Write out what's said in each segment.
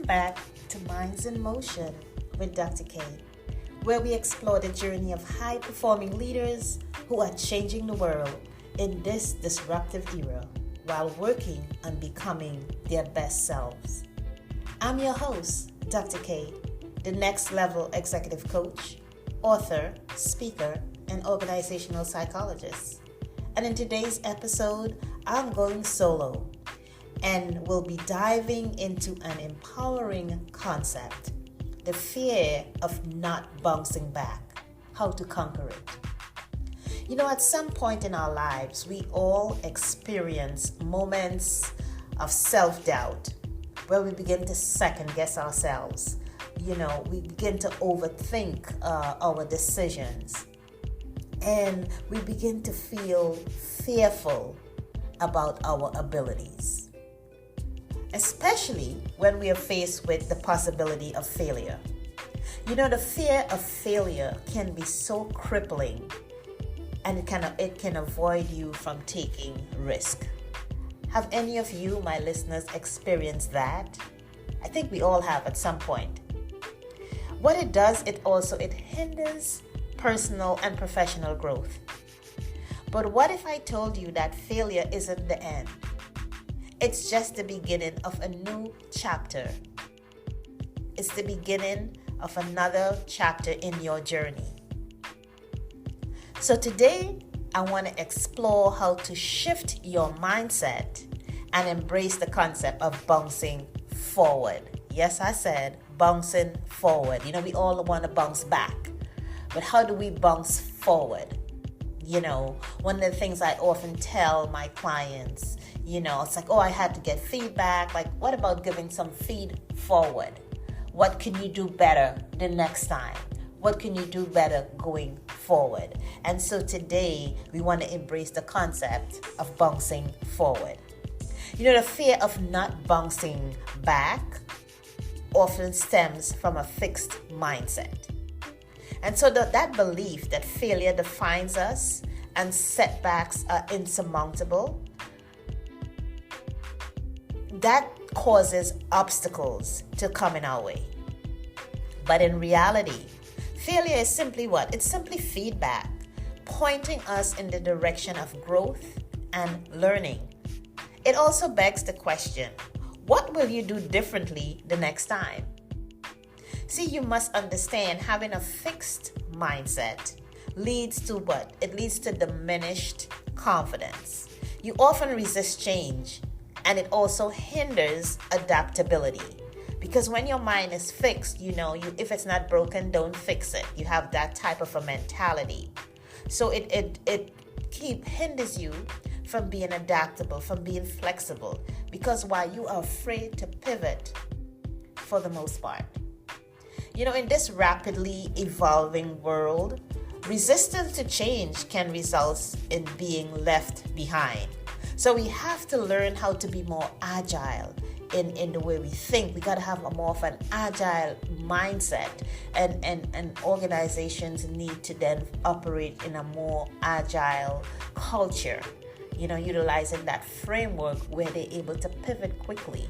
back to Minds in Motion with Dr. K, where we explore the journey of high-performing leaders who are changing the world in this disruptive era while working on becoming their best selves. I'm your host, Dr. K, the next level executive coach, author, speaker, and organizational psychologist. And in today's episode, I'm going solo and we'll be diving into an empowering concept, the fear of not bouncing back, how to conquer it. You know, at some point in our lives, we all experience moments of self-doubt where we begin to second guess ourselves. You know, we begin to overthink our decisions and we begin to feel fearful about our abilities, especially when we are faced with the possibility of failure. You know, the fear of failure can be so crippling and it can avoid you from taking risk. Have any of you, my listeners, experienced that? I think we all have at some point. What it does, it hinders personal and professional growth. But what if I told you that failure isn't the end? It's just the beginning of a new chapter. It's the beginning of another chapter in your journey. So today, I want to explore how to shift your mindset and embrace the concept of bouncing forward. Yes, I said bouncing forward. You know, we all want to bounce back. But how do we bounce forward? You know, one of the things I often tell my clients, you know, it's like, oh, I had to get feedback. Like, what about giving some feed forward? What can you do better the next time? What can you do better going forward? And so today, we want to embrace the concept of bouncing forward. You know, the fear of not bouncing back often stems from a fixed mindset. And so that belief that failure defines us and setbacks are insurmountable, that causes obstacles to come in our way. But in reality, failure is simply what? It's simply feedback, pointing us in the direction of growth and learning. It also begs the question, what will you do differently the next time? See, you must understand having a fixed mindset leads to what? It leads to diminished confidence. You often resist change, and it also hinders adaptability. Because when your mind is fixed, you know, if it's not broken, don't fix it. You have that type of a mentality. So it hinders you from being adaptable, from being flexible. Because why? You are afraid to pivot for the most part. You know, in this rapidly evolving world, resistance to change can result in being left behind. So we have to learn how to be more agile in the way we think. We got to have more of an agile mindset, and organizations need to then operate in a more agile culture, you know, utilizing that framework where they're able to pivot quickly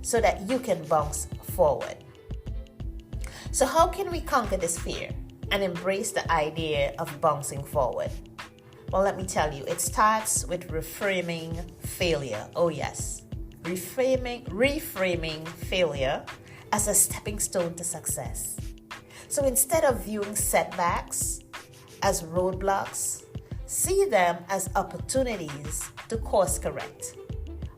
so that you can bounce forward. So how can we conquer this fear and embrace the idea of bouncing forward? Well, let me tell you, it starts with reframing failure. Oh yes, reframing failure as a stepping stone to success. So instead of viewing setbacks as roadblocks, see them as opportunities to course correct,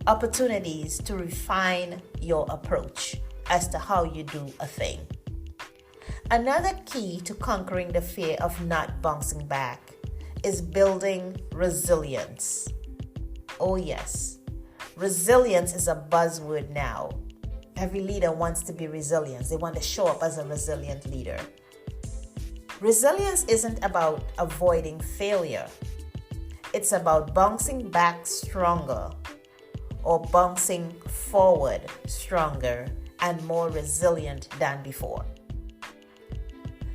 opportunities to refine your approach as to how you do a thing. Another key to conquering the fear of not bouncing back is building resilience. Oh yes, resilience is a buzzword now. Every leader wants to be resilient. They want to show up as a resilient leader. Resilience isn't about avoiding failure. It's about bouncing back stronger or bouncing forward stronger and more resilient than before.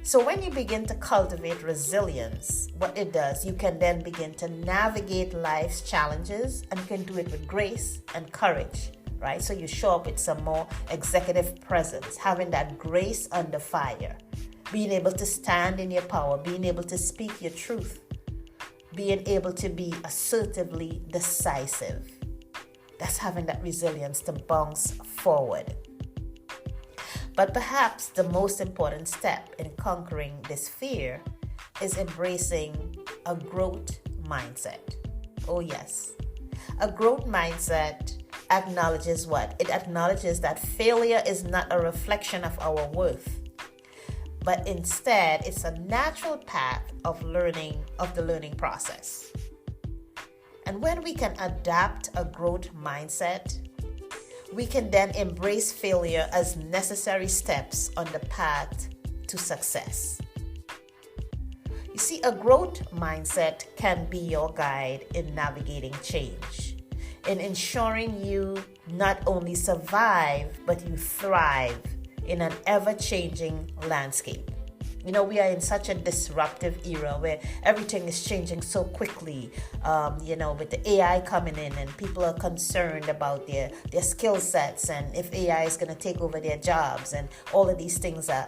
So when you begin to cultivate resilience, what it does, you can then begin to navigate life's challenges, and you can do it with grace and courage right? So you show up with some more executive presence, having that grace under fire, being able to stand in your power, being able to speak your truth, being able to be assertively decisive. That's having that resilience to bounce forward. But perhaps the most important step in conquering this fear is embracing a growth mindset. Oh yes. A growth mindset acknowledges what? It acknowledges that failure is not a reflection of our worth, but instead it's a natural path of the learning process. And when we can adapt a growth mindset, we can then embrace failure as necessary steps on the path to success. You see, a growth mindset can be your guide in navigating change, in ensuring you not only survive, but you thrive in an ever-changing landscape. You know, we are in such a disruptive era where everything is changing so quickly, with the AI coming in, and people are concerned about their skill sets and if AI is going to take over their jobs, and all of these things are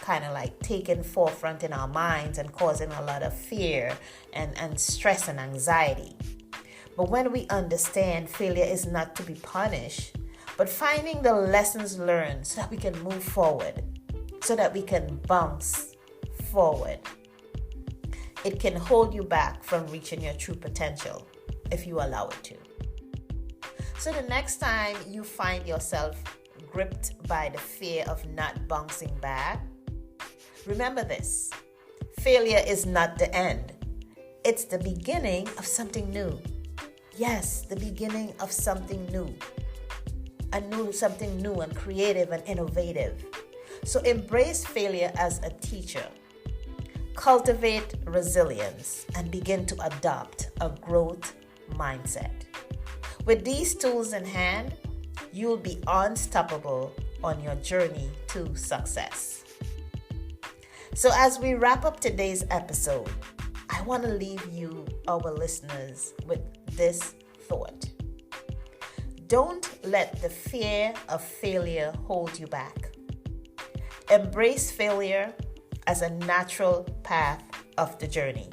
kind of like taking forefront in our minds and causing a lot of fear and stress and anxiety. But when we understand failure is not to be punished, but finding the lessons learned so that we can move forward, so that we can bounce forward. It can hold you back from reaching your true potential if you allow it to. So the next time you find yourself gripped by the fear of not bouncing back, remember this: failure is not the end. It's the beginning of something new. Yes, the beginning of something new. Something new and creative and innovative. So embrace failure as a teacher. Cultivate resilience and begin to adopt a growth mindset. With these tools in hand, you'll be unstoppable on your journey to success. So as we wrap up today's episode, I want to leave you, our listeners, with this thought. Don't let the fear of failure hold you back. Embrace failure as a natural path of the journey.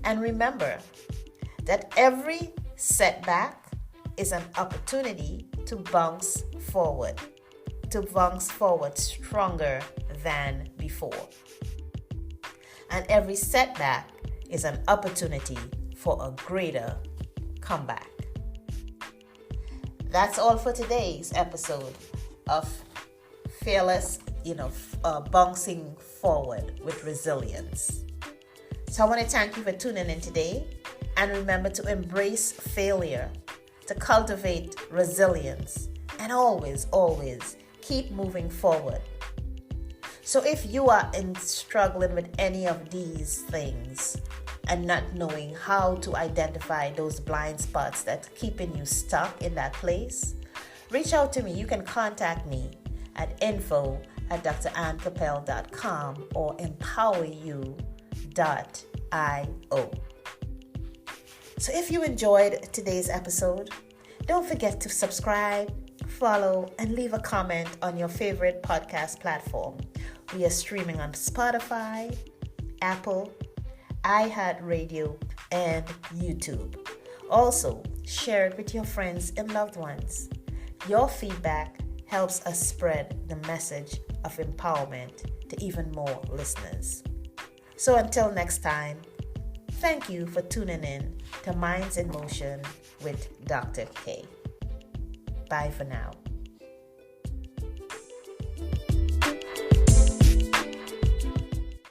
And remember that every setback is an opportunity to bounce forward stronger than before. And every setback is an opportunity for a greater comeback. That's all for today's episode of Fearless, bouncing forward with resilience. So I want to thank you for tuning in today, and remember to embrace failure, to cultivate resilience, and always keep moving forward. So if you are struggling with any of these things and not knowing how to identify those blind spots that's keeping you stuck in that place, reach out to me. You can contact me at info@drannkappel.com or empoweryou.io. So if you enjoyed today's episode, don't forget to subscribe, follow, and leave a comment on your favorite podcast platform. We are streaming on Spotify, Apple, iHeartRadio, and YouTube. Also, share it with your friends and loved ones. Your feedback helps us spread the message of empowerment to even more listeners. So until next time, thank you for tuning in to Minds in Motion with Dr. K. Bye for now.